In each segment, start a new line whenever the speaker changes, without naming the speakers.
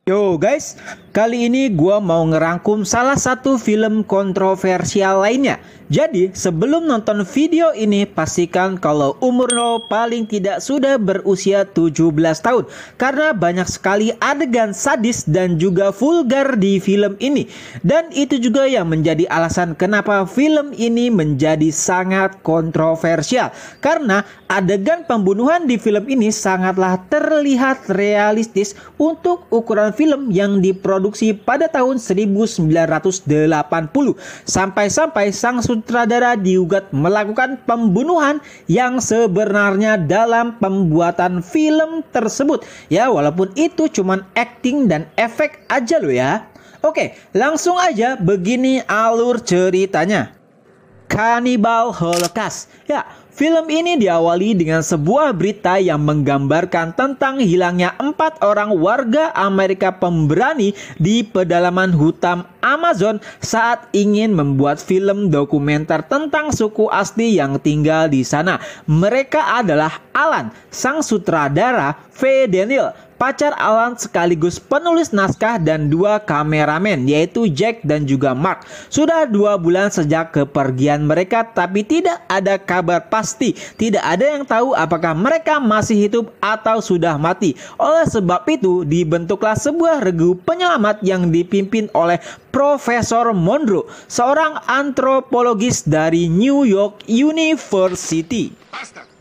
Yo guys, kali ini gua mau ngerangkum salah satu film kontroversial lainnya. Jadi sebelum nonton video ini pastikan kalau umur lo paling tidak sudah berusia 17 tahun. Karena banyak sekali adegan sadis dan juga vulgar di film ini. Dan itu juga yang menjadi alasan kenapa film ini menjadi sangat kontroversial. Karena adegan pembunuhan di film ini sangatlah terlihat realistis untuk ukuran film yang diproduksi pada tahun 1980. Sampai-sampai sang sutradara digugat melakukan pembunuhan yang sebenarnya dalam pembuatan film tersebut. Ya, walaupun itu cuman acting dan efek aja loh ya. Oke, langsung aja begini alur ceritanya. Cannibal Holocaust. Ya, film ini diawali dengan sebuah berita yang menggambarkan tentang hilangnya 4 orang warga Amerika pemberani di pedalaman hutan Amazon saat ingin membuat film dokumenter tentang suku asli yang tinggal di sana. Mereka adalah Alan, sang sutradara, Faye Daniel, pacar Alan sekaligus penulis naskah, dan 2 kameramen yaitu Jack dan juga Mark. Sudah 2 bulan sejak kepergian mereka, tapi tidak ada kabar pasti. Tidak ada yang tahu apakah mereka masih hidup atau sudah mati. Oleh sebab itu dibentuklah sebuah regu penyelamat yang dipimpin oleh Profesor Monroe, seorang antropologis dari New York University.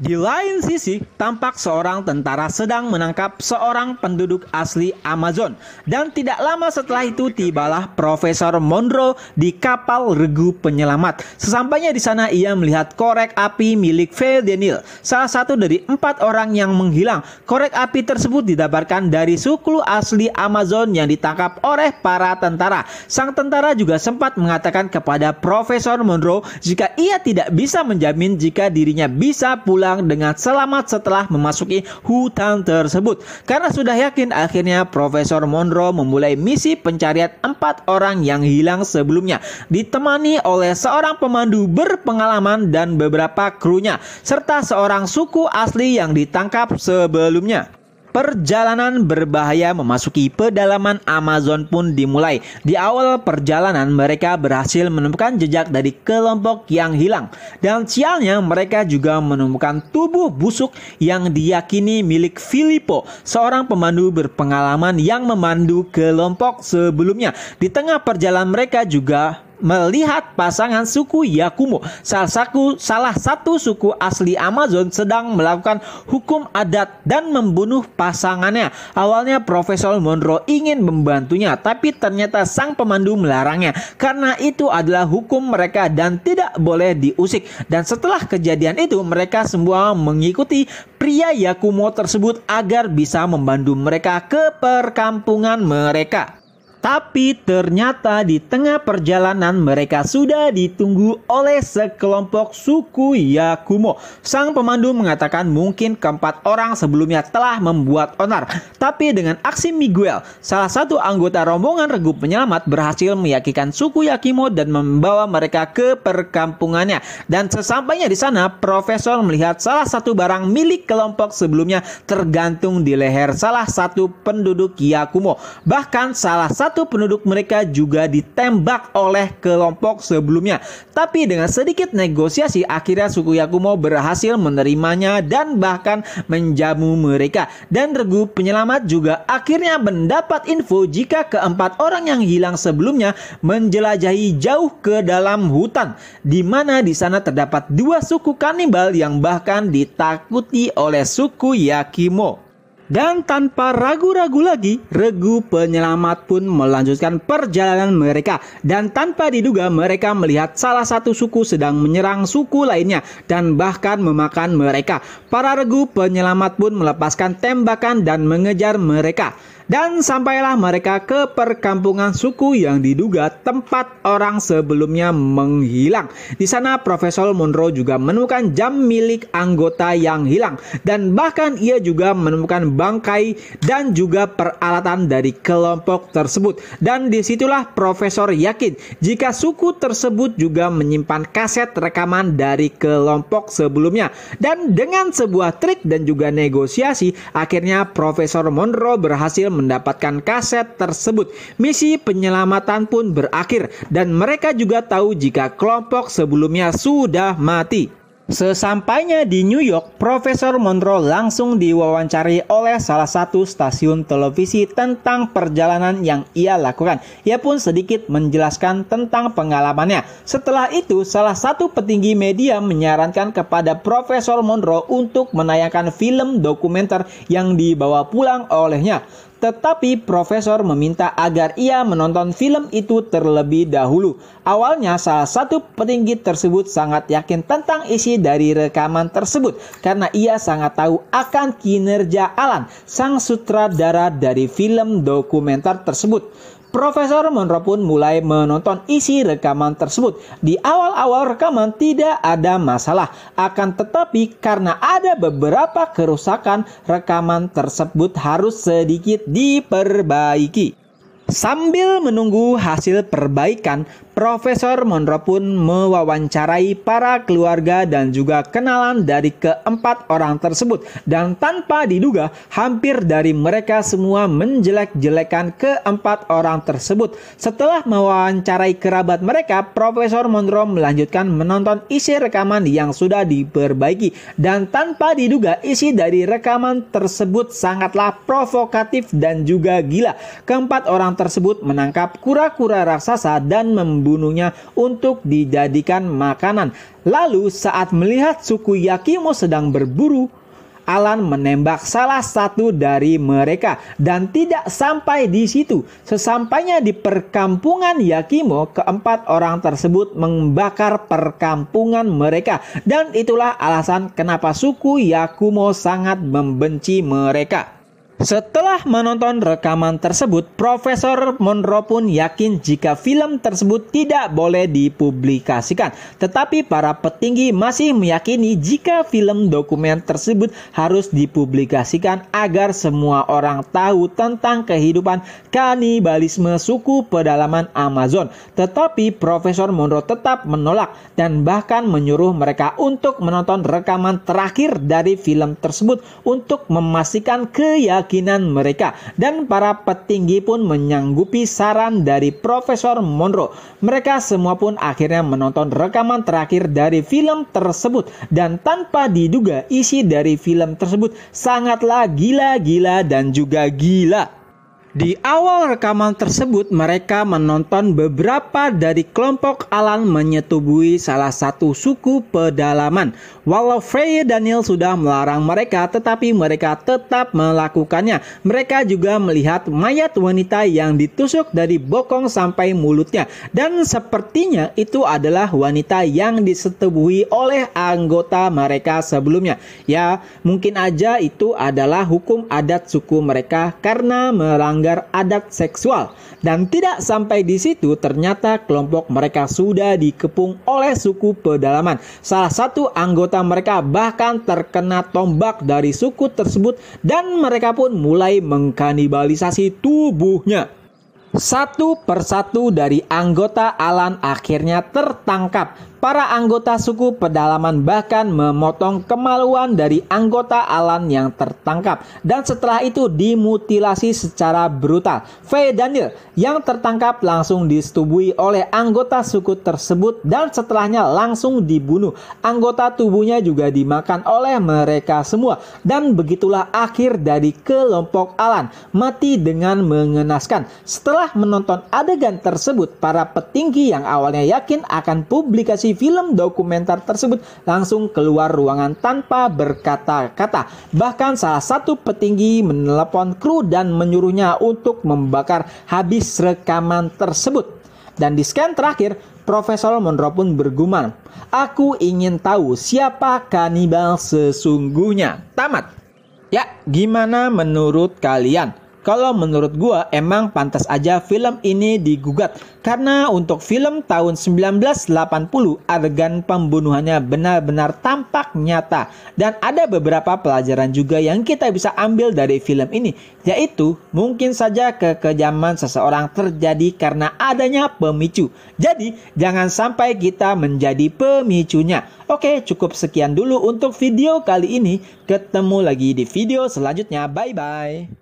Di lain sisi, tampak seorang tentara sedang menangkap seorang penduduk asli Amazon. Dan tidak lama setelah itu tibalah Profesor Monroe di kapal regu penyelamat. Sesampainya di sana ia melihat korek api milik Faye Daniel, salah satu dari 4 orang yang menghilang. Korek api tersebut didapatkan dari suku asli Amazon yang ditangkap oleh para tentara. Sang tentara juga sempat mengatakan kepada Profesor Monroe jika ia tidak bisa menjamin jika dirinya bisa pulang dengan selamat setelah memasuki hutan tersebut. Karena sudah yakin, akhirnya Profesor Monroe memulai misi pencarian 4 orang yang hilang sebelumnya, ditemani oleh seorang pemandu berpengalaman dan beberapa krunya, serta seorang suku asli yang ditangkap sebelumnya. Perjalanan berbahaya memasuki pedalaman Amazon pun dimulai. Di awal perjalanan mereka berhasil menemukan jejak dari kelompok yang hilang. Dan sialnya mereka juga menemukan tubuh busuk yang diyakini milik Filippo, seorang pemandu berpengalaman yang memandu kelompok sebelumnya. Di tengah perjalanan mereka juga melihat pasangan suku Yakumo, salah satu suku asli Amazon, sedang melakukan hukum adat dan membunuh pasangannya. Awalnya Profesor Monroe ingin membantunya, tapi ternyata sang pemandu melarangnya karena itu adalah hukum mereka dan tidak boleh diusik. Dan setelah kejadian itu mereka semua mengikuti pria Yakumo tersebut agar bisa membantu mereka ke perkampungan mereka. Tapi ternyata di tengah perjalanan mereka sudah ditunggu oleh sekelompok suku Yakumo. Sang pemandu mengatakan mungkin keempat orang sebelumnya telah membuat onar. Tapi dengan aksi Miguel, salah satu anggota rombongan regu penyelamat, berhasil meyakinkan suku Yakumo dan membawa mereka ke perkampungannya. Dan sesampainya di sana, Profesor melihat salah satu barang milik kelompok sebelumnya tergantung di leher salah satu penduduk Yakumo. Bahkan salah satu penduduk mereka juga ditembak oleh kelompok sebelumnya. Tapi dengan sedikit negosiasi, akhirnya suku Yakumo berhasil menerimanya dan bahkan menjamu mereka. Dan regu penyelamat juga akhirnya mendapat info jika keempat orang yang hilang sebelumnya menjelajahi jauh ke dalam hutan, di mana di sana terdapat 2 suku kanibal yang bahkan ditakuti oleh suku Yakumo. Dan tanpa ragu-ragu lagi, regu penyelamat pun melanjutkan perjalanan mereka. Dan tanpa diduga mereka melihat salah satu suku sedang menyerang suku lainnya dan bahkan memakan mereka. Para regu penyelamat pun melepaskan tembakan dan mengejar mereka. Dan sampailah mereka ke perkampungan suku yang diduga tempat orang sebelumnya menghilang. Di sana Profesor Monroe juga menemukan jam milik anggota yang hilang. Dan bahkan ia juga menemukan bangkai dan juga peralatan dari kelompok tersebut. Dan disitulah Profesor yakin jika suku tersebut juga menyimpan kaset rekaman dari kelompok sebelumnya. Dan dengan sebuah trik dan juga negosiasi, akhirnya Profesor Monroe berhasil mendapatkan kaset tersebut. Misi penyelamatan pun berakhir dan mereka juga tahu jika kelompok sebelumnya sudah mati. Sesampainya di New York, Profesor Monroe langsung diwawancari oleh salah satu stasiun televisi tentang perjalanan yang ia lakukan. Ia pun sedikit menjelaskan tentang pengalamannya. Setelah itu, salah satu petinggi media menyarankan kepada Profesor Monroe untuk menayangkan film dokumenter yang dibawa pulang olehnya. Tetapi Profesor meminta agar ia menonton film itu terlebih dahulu. Awalnya salah satu petinggi tersebut sangat yakin tentang isi dari rekaman tersebut karena ia sangat tahu akan kinerja Alan, sang sutradara dari film dokumenter tersebut. Profesor Monroe pun mulai menonton isi rekaman tersebut. Di awal-awal rekaman tidak ada masalah, akan tetapi karena ada beberapa kerusakan, rekaman tersebut harus sedikit diperbaiki. Sambil menunggu hasil perbaikan, Profesor Monroe pun mewawancarai para keluarga dan juga kenalan dari keempat orang tersebut. Dan tanpa diduga, hampir dari mereka semua menjelek-jelekan keempat orang tersebut. Setelah mewawancarai kerabat mereka, Profesor Monroe melanjutkan menonton isi rekaman yang sudah diperbaiki. Dan tanpa diduga, isi dari rekaman tersebut sangatlah provokatif dan juga gila. Keempat orang tersebut menangkap kura-kura raksasa dan membunuhnya untuk dijadikan makanan. Lalu saat melihat suku Yakimo sedang berburu, Alan menembak salah satu dari mereka. Dan tidak sampai di situ. Sesampainya di perkampungan Yakimo, keempat orang tersebut membakar perkampungan mereka. Dan itulah alasan kenapa suku Yakimo sangat membenci mereka. Setelah menonton rekaman tersebut, Profesor Monroe pun yakin jika film tersebut tidak boleh dipublikasikan. Tetapi para petinggi masih meyakini jika film dokumen tersebut harus dipublikasikan agar semua orang tahu tentang kehidupan kanibalisme suku pedalaman Amazon. Tetapi Profesor Monroe tetap menolak dan bahkan menyuruh mereka untuk menonton rekaman terakhir dari film tersebut untuk memastikan keyakinan mereka. Dan para petinggi pun menyanggupi saran dari Profesor Monroe. Mereka semua pun akhirnya menonton rekaman terakhir dari film tersebut. Dan tanpa diduga, isi dari film tersebut sangatlah gila-gila dan juga gila. Di awal rekaman tersebut, mereka menonton beberapa dari kelompok Alan menyetubui salah satu suku pedalaman. Walau Faye Daniel sudah melarang mereka, tetapi mereka tetap melakukannya. Mereka juga melihat mayat wanita yang ditusuk dari bokong sampai mulutnya. Dan sepertinya itu adalah wanita yang disetubui oleh anggota mereka sebelumnya. Ya, mungkin aja itu adalah hukum adat suku mereka karena melanggar adat seksual. Dan tidak sampai di situ, ternyata kelompok mereka sudah dikepung oleh suku pedalaman. Salah satu anggota mereka bahkan terkena tombak dari suku tersebut dan mereka pun mulai mengkanibalisasi tubuhnya. Satu persatu dari anggota Alan akhirnya tertangkap. Para anggota suku pedalaman bahkan memotong kemaluan dari anggota Alan yang tertangkap. Dan setelah itu dimutilasi secara brutal. Faye Daniel yang tertangkap langsung disetubui oleh anggota suku tersebut dan setelahnya langsung dibunuh. Anggota tubuhnya juga dimakan oleh mereka semua. Dan begitulah akhir dari kelompok Alan. Mati dengan mengenaskan. Setelah menonton adegan tersebut, para petinggi yang awalnya yakin akan publikasi film dokumenter tersebut langsung keluar ruangan tanpa berkata-kata. Bahkan salah satu petinggi menelepon kru dan menyuruhnya untuk membakar habis rekaman tersebut. Dan di scan terakhir, Profesor Monroe pun bergumam, "Aku ingin tahu siapa kanibal sesungguhnya." Tamat. Ya, gimana menurut kalian? Kalau menurut gua emang pantas aja film ini digugat. Karena untuk film tahun 1980 adegan pembunuhannya benar-benar tampak nyata. Dan ada beberapa pelajaran juga yang kita bisa ambil dari film ini. Yaitu mungkin saja kekejaman seseorang terjadi karena adanya pemicu. Jadi jangan sampai kita menjadi pemicunya. Oke, cukup sekian dulu untuk video kali ini. Ketemu lagi di video selanjutnya. Bye-bye.